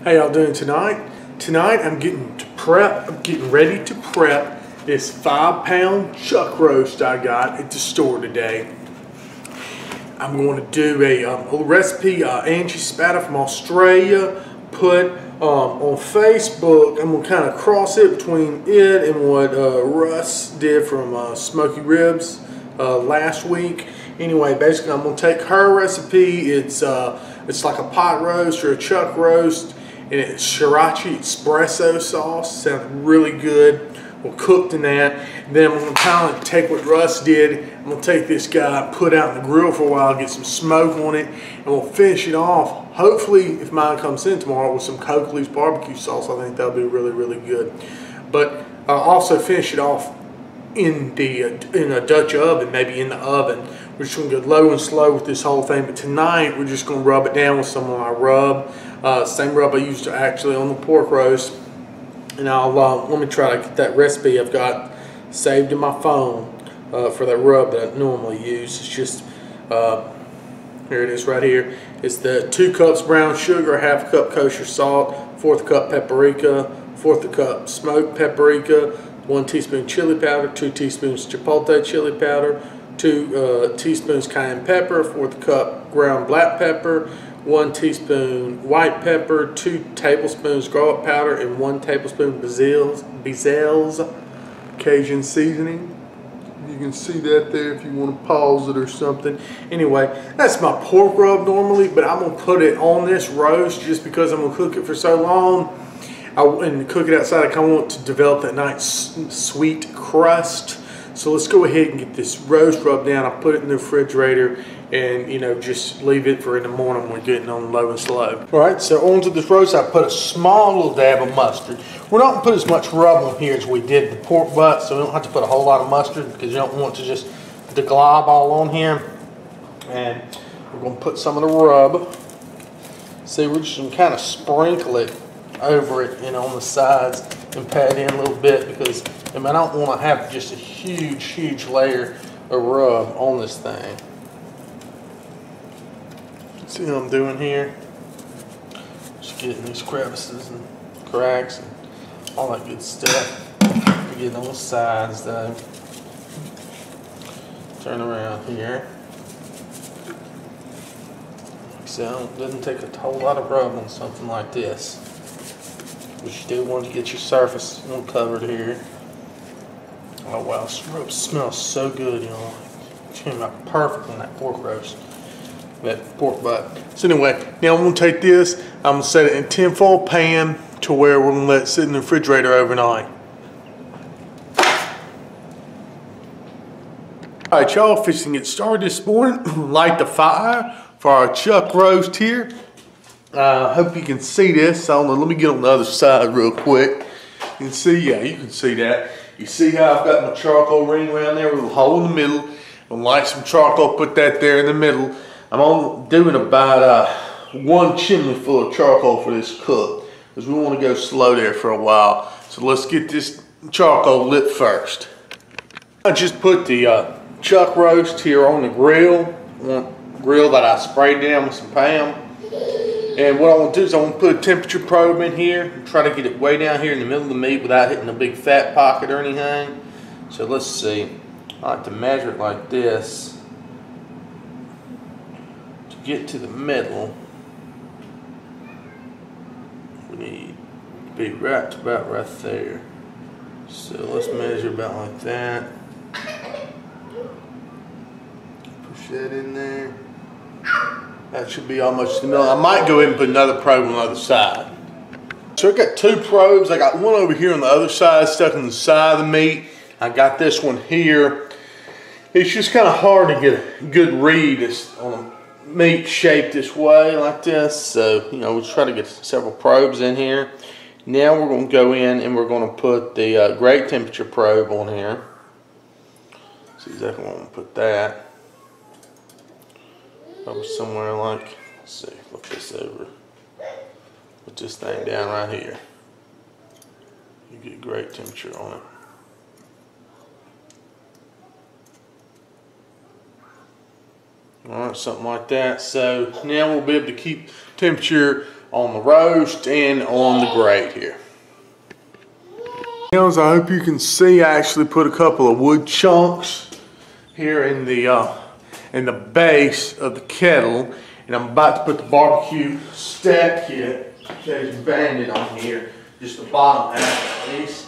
How y'all doing tonight? Tonight I'm getting ready to prep this 5-pound chuck roast I got at the store today. I'm going to do a recipe Angie Spada from Australia put on Facebook. I'm going to kind of cross it between it and what Russ did from Smoky Ribs last week. Anyway, basically I'm going to take her recipe. It's like a pot roast or a chuck roast, and it's sriracha espresso sauce. Sounds really good. We'll cook in that. And then I'm going to kind of take what Russ did. I'm going to take this guy, put out in the grill for a while, get some smoke on it, and we'll finish it off. Hopefully, if mine comes in tomorrow, with some Coakley's barbecue sauce. I think that'll be really, really good. But I'll also finish it off in a Dutch oven, maybe in the oven. We're just going to go low and slow with this whole thing. But tonight, we're just going to rub it down with some of my rub. Same rub I used actually on the pork roast. And let me try to get that recipe I've got saved in my phone for that rub that I normally use. It's just, here it is right here. It's the 2 cups brown sugar, 1/2 cup kosher salt, 1/4 cup paprika, 1/4 cup smoked paprika, 1 teaspoon chili powder, 2 teaspoons chipotle chili powder, 2 teaspoons cayenne pepper, 1/4 cup ground black pepper, 1 teaspoon white pepper, 2 tablespoons garlic powder, and 1 tablespoon Basil's Cajun seasoning. You can see that there if you want to pause it or something. Anyway, that's my pork rub normally, but I'm going to put it on this roast just because I'm going to cook it for so long. And cook it outside. I kind of want to develop that nice sweet crust. So let's go ahead and get this roast rubbed down. I'll put it in the refrigerator and, you know, just leave it for in the morning when we're getting on low and slow. All right, so onto this roast, I put a small little dab of mustard. We're not going to put as much rub on here as we did the pork butt, so we don't have to put a whole lot of mustard because you don't want to just the glob all on here. And we're going to put some of the rub. See, we're just going to kind of sprinkle it over it and on the sides and pat in a little bit because I don't want to have just a huge layer of rub on this thing. See what I'm doing here? Just getting these crevices and cracks and all that good stuff. Get on the sides though. Turn around here. So it doesn't take a whole lot of rub on something like this. But you still want to get your surface covered here. Oh wow, this rub smells so good, you know. It came out perfect on that pork roast. That pork butt. So anyway, now I'm going to take this, I'm going to set it in a tinfoil pan to where we're going to let it sit in the refrigerator overnight. Alright y'all, fixing to get started this morning. Light the fire for our chuck roast here. I hope you can see this. I don't know, let me get on the other side real quick. You can see, yeah, you can see that. You see how I've got my charcoal ring around there with a hole in the middle. I'm going to light some charcoal, put that there in the middle. I'm doing about 1 chimney full of charcoal for this cook because we want to go slow there for a while. So let's get this charcoal lit first. I just put the chuck roast here on the grill that I sprayed down with some Pam. And what I want to do is I want to put a temperature probe in here and try to get it way down here in the middle of the meat without hitting a big fat pocket or anything. So let's see. I like to measure it like this. Get to the middle, we need to be right about right there. So let's measure about like that. Push that in there. That should be almost the middle. I might go ahead and put another probe on the other side. So I got 2 probes. I got one over here on the other side stuck on the side of the meat. I got this one here. It's just kind of hard to get a good read on them. Meat shaped this way like this, so you know we'll try to get several probes in here. Now we're going to go in and we're going to put the grate temperature probe on here. See exactly where I'm going to put that. Probably somewhere like, let's see, flip this over. Put this thing down right here. You get grate temperature on it. Alright, something like that. So now we'll be able to keep temperature on the roast and on the grate here. As I hope you can see, I actually put a couple of wood chunks here in the base of the kettle, and I'm about to put the barbecue stack kit, Cajun Bandit, on here, just the bottom half at least.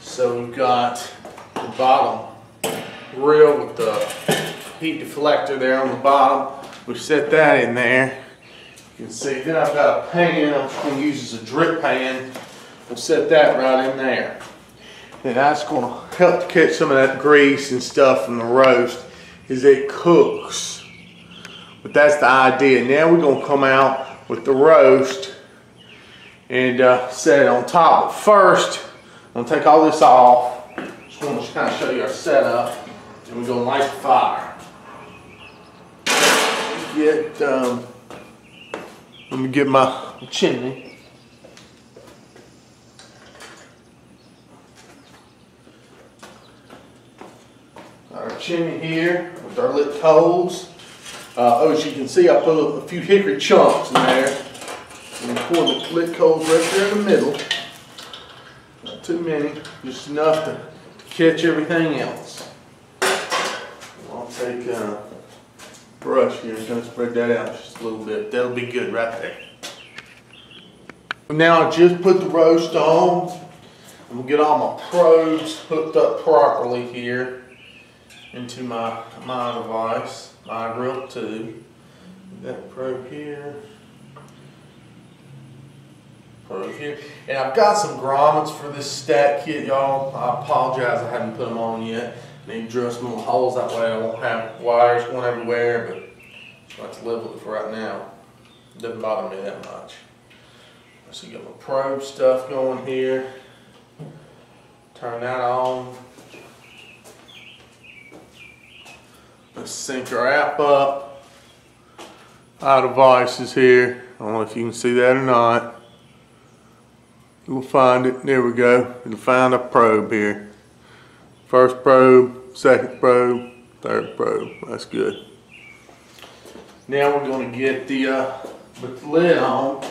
So we've got the bottom grill with the heat deflector there on the bottom. We set that in there. You can see. Then I've got a pan I'm just going to use as a drip pan. We'll set that right in there. And that's going to help to catch some of that grease and stuff from the roast as it cooks. But that's the idea. Now we're going to come out with the roast and set it on top. But first, I'm going to take all this off. Just want to kind of show you our setup. And we're going to light the fire. Let me get my chimney. Our chimney here with our lit coals. As you can see, I put a few hickory chunks in there. And pour the lit coals right there in the middle. Not too many, just enough to catch everything else. I'll take a brush here and kind of spread that out just a little bit. That'll be good right there. Now I just put the roast on. I'm gonna get all my probes hooked up properly here into my device, my grill 2. That probe here. And I've got some grommets for this stack kit, y'all. I apologize I haven't put them on yet. I need to drill some little holes, that way I won't have wires going everywhere, but I have to live with it for right now. It doesn't bother me that much. So you got my probe stuff going here. Turn that on. Let's sync our app up. Our device is here. I don't know if you can see that or not. We'll find it. There we go. We'll find a probe here. First probe, second probe, third probe. That's good. Now we're going to get the lid on.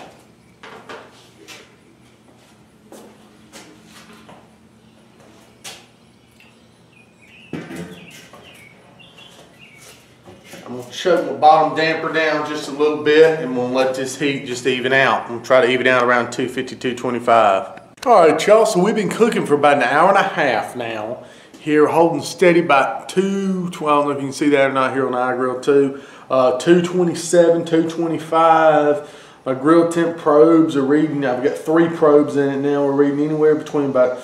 I'm going to shut my bottom damper down just a little bit, and we'll let this heat just even out. I'm going to try to even out around 250, 225. Alright y'all, so we've been cooking for about an hour and a half now. Here holding steady about I don't know if you can see that or not here on iGrill 2. 227, 225. My grill temp probes are reading, I've got 3 probes in it now. We're reading anywhere between about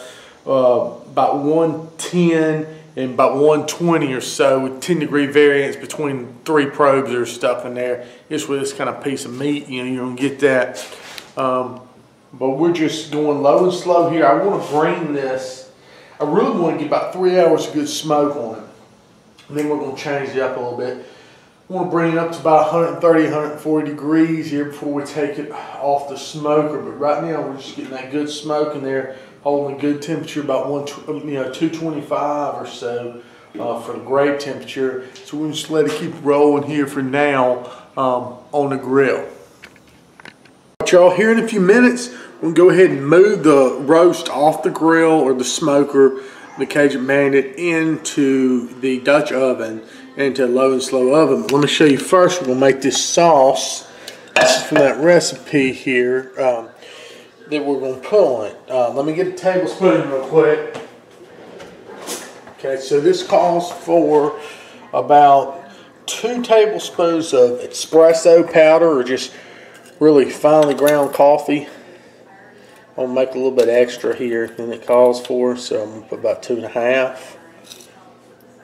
110 and about 120 or so, with 10-degree variance between 3 probes or stuff in there. Just with this kind of piece of meat, you know, you're gonna get that. But we're just going low and slow here. I want to bring this, I really want to get about 3 hours of good smoke on it. And then we're going to change it up a little bit. I want to bring it up to about 130, 140 degrees here before we take it off the smoker. But right now we're just getting that good smoke in there, holding a good temperature, about 225 or so for the grate temperature. So we'll just let it keep rolling here for now on the grill. Y'all, here in a few minutes, we'll go ahead and move the roast off the grill or the smoker, the Cajun Bandit, into the Dutch oven, into a low and slow oven. But let me show you first, we're going to make this sauce. This is from that recipe here that we're going to put on it. Let me get a tablespoon real quick. Okay, so this calls for about 2 tablespoons of espresso powder, or just really finely ground coffee. I'm going to make a little bit extra here than it calls for, so I'm going to put about 2.5.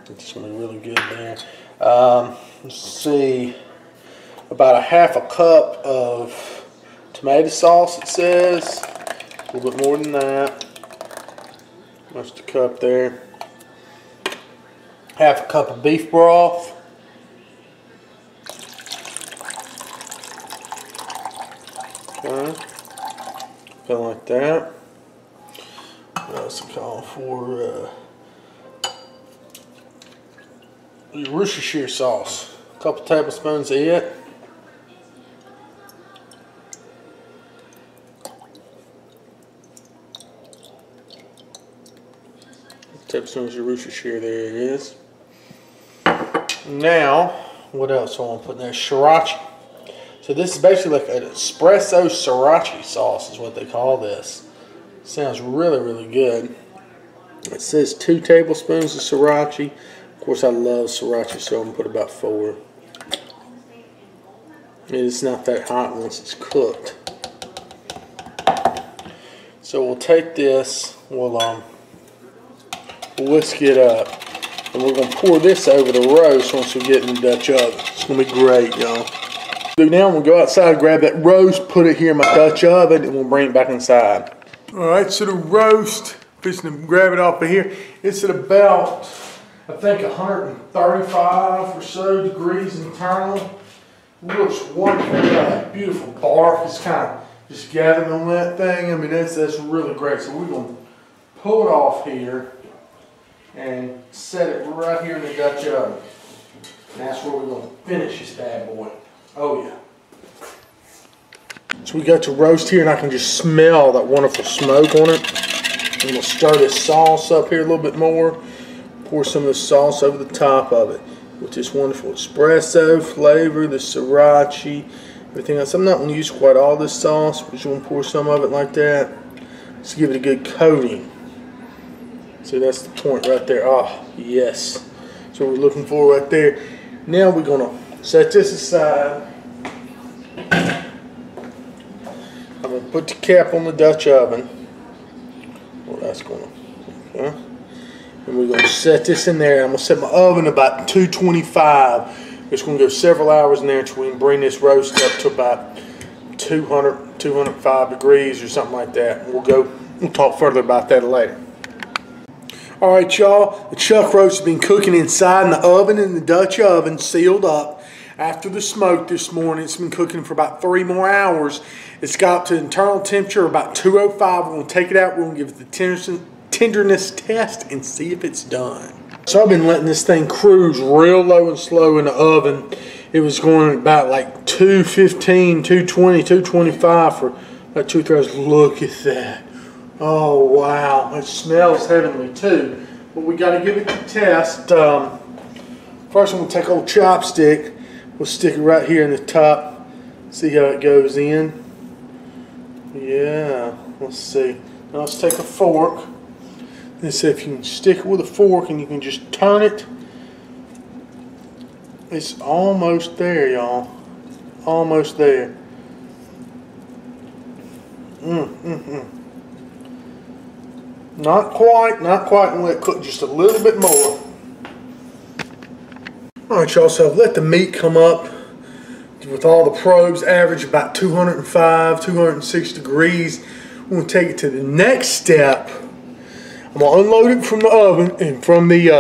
It's going to be really good there. Let's see, about 1/2 cup of tomato sauce, it says. A little bit more than that. Almost a cup there. 1/2 cup of beef broth. Okay. Something like that. What else I call for? Worcestershire sauce. A couple tablespoons of it. tablespoons of Worcestershire. There it is. Now, what else I want to put in there? Sriracha. So this is basically like an espresso sriracha sauce is what they call this. Sounds really, really good. It says 2 tablespoons of sriracha. Of course, I love sriracha, so I'm going to put about 4. It's not that hot once it's cooked. So we'll take this, we'll whisk it up, and we're going to pour this over the roast once we get in the Dutch oven. It's going to be great, y'all. So now I'm going to go outside, grab that roast, put it here in my Dutch oven, and we'll bring it back inside. Alright, so the roast, just to grab it off of here, it's at about, I think, 135 or so degrees internal. Looks wonderful. That beautiful bark is kind of just gathering on that thing. I mean, that's really great. So we're going to pull it off here and set it right here in the Dutch oven. And that's where we're going to finish this bad boy. Oh yeah. So we got to roast here, and I can just smell that wonderful smoke on it. I'm going to stir this sauce up here a little bit more. Pour some of the sauce over the top of it with this wonderful espresso flavor, the sriracha, everything else. I'm not going to use quite all this sauce, but you want to pour some of it like that. Just give it a good coating. So that's the point right there. Oh, yes. So we're looking for right there. Now we're going to set this aside. I'm going to put the cap on the Dutch oven. Well, that's going to, okay. And we're going to set this in there. I'm going to set my oven about 225. It's going to go several hours in there until we can bring this roast up to about 200, 205 degrees or something like that. And we'll talk further about that later. All right, y'all. The chuck roast has been cooking inside in the oven, in the Dutch oven, sealed up. After the smoke this morning, it's been cooking for about 3 more hours. It's got up to internal temperature about 205. We're going to take it out. We're going to give it the tenderness test and see if it's done. So I've been letting this thing cruise real low and slow in the oven. It was going about like 215, 220, 225 for about 2 hours. Look at that. Oh wow, it smells heavenly too. But we got to give it the test. First I'm going to take a little chopstick. We'll stick it right here in the top. See how it goes in. Yeah, let's see. Now let's take a fork. Let's see if you can stick it with a fork and you can just turn it. It's almost there, y'all. Almost there. Not quite. I'm going to let it cook just a little bit more. Alright, y'all, so I've let the meat come up with all the probes, average about 205, 206 degrees. We're going to take it to the next step. I'm going to unload it from the oven and from the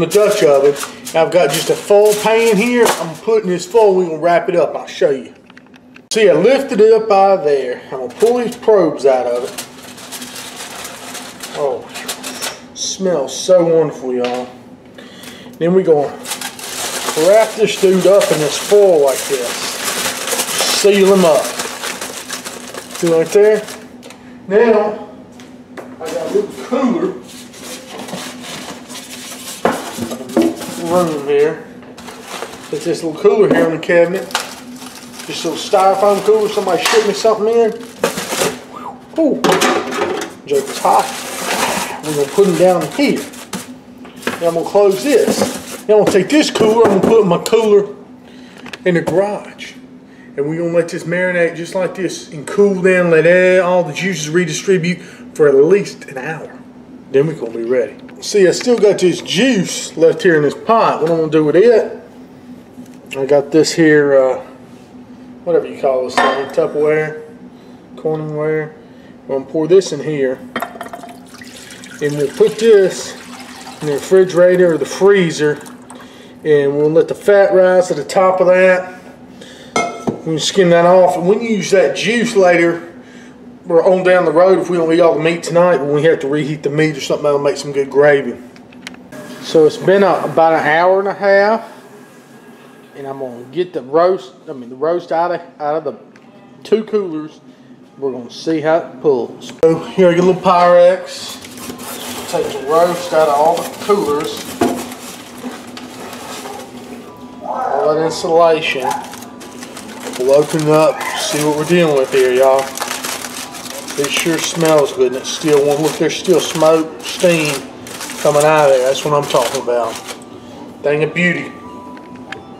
Dutch oven. I've got just a full pan here. I'm putting this full. We're going to wrap it up. I'll show you. See, I lifted it up out of there. I'm going to pull these probes out of it. Oh, smells so wonderful, y'all. Then we're going to wrap this dude up in this foil like this. Seal him up. See right there? Now, I got a little cooler. Room here. Put this little cooler here on the cabinet. Just a little styrofoam cooler. Somebody shipped me something in. Ooh, joke's hot. I'm going to put them down here. Now I'm going to close this. Now I'm going to take this cooler. I'm going to put my cooler in the garage. And we're going to let this marinate just like this and cool down. Let all the juices redistribute for at least an hour. Then we're going to be ready. See, I still got this juice left here in this pot. What I'm going to do with it, I got this here, whatever you call this thing, Tupperware, Corningware. I'm going to pour this in here. And we'll put this in the refrigerator or the freezer, and we'll let the fat rise to the top of that. We can skim that off, and we can use that juice later or on down the road if we don't eat all the meat tonight, when we have to reheat the meat or something that'll make some good gravy. So it's been about an hour and a half, and I'm going to get the roast out of the 2 coolers. We're going to see how it pulls. So here I get a little Pyrex. take the roast out of all the coolers. All that insulation. We'll open it up, see what we're dealing with here, y'all. It sure smells good, and it's still warm. Look, there's still smoke, steam coming out of there. That's what I'm talking about. Thing of beauty.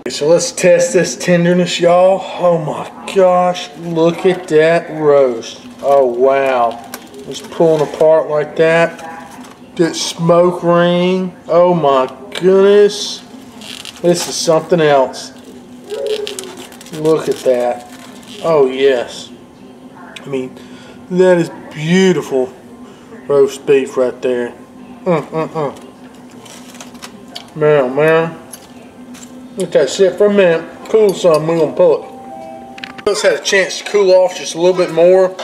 So let's test this tenderness, y'all. Oh my gosh, look at that roast. Oh wow. It's pulling apart like that. That smoke ring. Oh my goodness. This is something else. Look at that. Oh yes. I mean, that is beautiful roast beef right there. Man. Let that sit for a minute. Cool some, we're going to pull it. It's had a chance to cool off just a little bit more.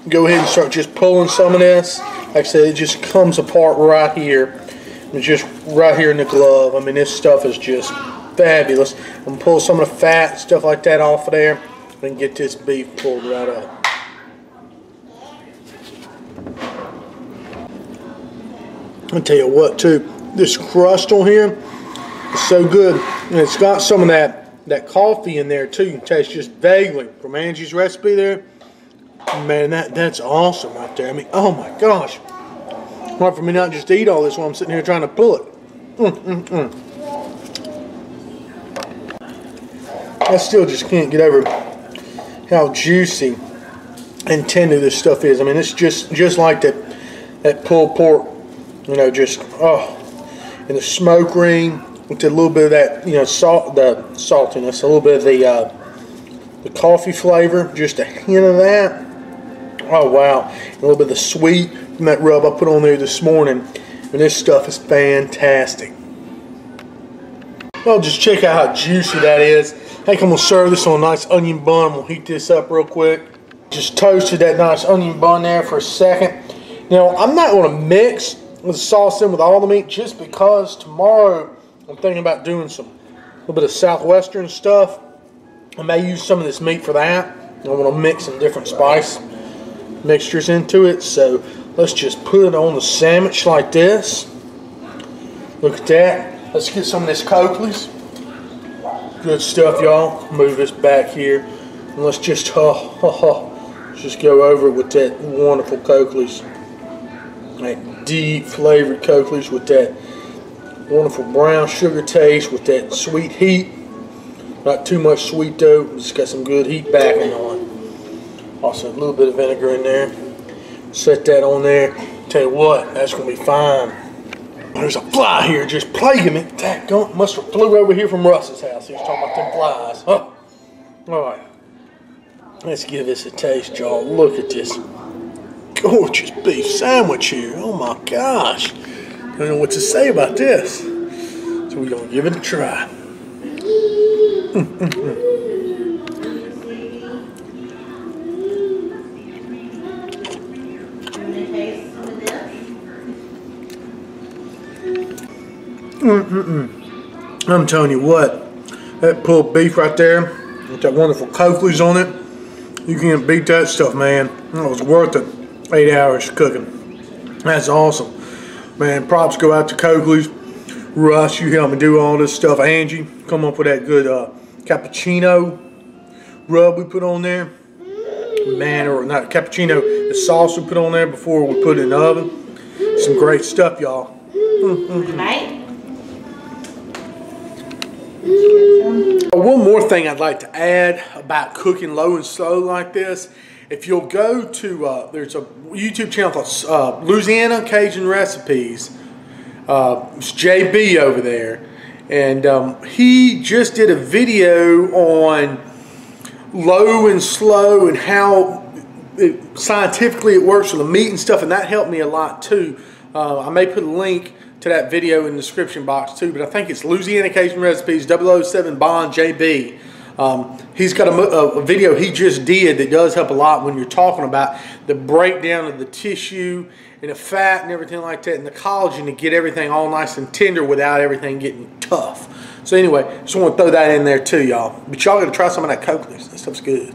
Go ahead and start just pulling some of this. Like I said, it just comes apart right here. It's just right here in the glove. I mean, this stuff is just fabulous. I'm going to pull some of the fat and stuff like that off of there and get this beef pulled right up. I'll tell you what too, this crust on here is so good. And it's got some of that coffee in there too. You can taste just vaguely from Angie's recipe there. Man, that's awesome right there. I mean, oh my gosh. Hard for me not just to eat all this while I'm sitting here trying to pull it. I still just can't get over how juicy and tender this stuff is. I mean, it's just like that pulled pork. You know, just and the smoke ring with a little bit of that, you know, the saltiness, a little bit of the coffee flavor, just a hint of that. Oh wow, and a little bit of the sweet from that rub I put on there this morning, and this stuff is fantastic. Well, just check out how juicy that is. I think I'm gonna serve this on a nice onion bun. We'll heat this up real quick. Just toasted that nice onion bun there for a second. Now, I'm not gonna mix the sauce in with all the meat just because tomorrow I'm thinking about doing a little bit of southwestern stuff. I may use some of this meat for that. I want to mix some different spice mixtures into it. So let's just put it on the sandwich like this. Look at that. Let's get some of this Coakley's. Good stuff, y'all. Move this back here. And let's just just go over it with that wonderful Coakley's. That deep flavored Coakley's with that wonderful brown sugar taste with that sweet heat. Not too much sweet though. It's got some good heat backing on. Also a little bit of vinegar in there. Set that on there. Tell you what, that's gonna be fine. There's a fly here just plaguing me. Dadgum, must have flew over here from Russ's house. He was talking about them flies. Huh. All right. Let's give this a taste, y'all. Look at this gorgeous beef sandwich here. Oh my gosh. I don't know what to say about this. So we're going to give it a try. I'm telling you what, that pulled beef right there with that wonderful Coakley's on it, you can't beat that stuff, man. It was worth it. 8 hours cooking. That's awesome. Man, props go out to Coakley's. Russ, you helped me do all this stuff. Angie, come up with that good cappuccino rub we put on there. Man, or not cappuccino, the sauce we put on there before we put it in the oven. Some great stuff, y'all. One more thing I'd like to add about cooking low and slow like this. If you'll go to, there's a YouTube channel called Louisiana Cajun Recipes. It's JB over there. And he just did a video on low and slow and how scientifically it works with the meat and stuff. And that helped me a lot too. I may put a link to that video in the description box too. But I think it's Louisiana Cajun Recipes 007 Bond JB. He's got a video he just did that does help a lot when you're talking about the breakdown of the tissue and the fat and everything like that and the collagen to get everything all nice and tender without everything getting tough. So anyway, just want to throw that in there too, y'all. But y'all got to try some of that Coakley's. That stuff's good.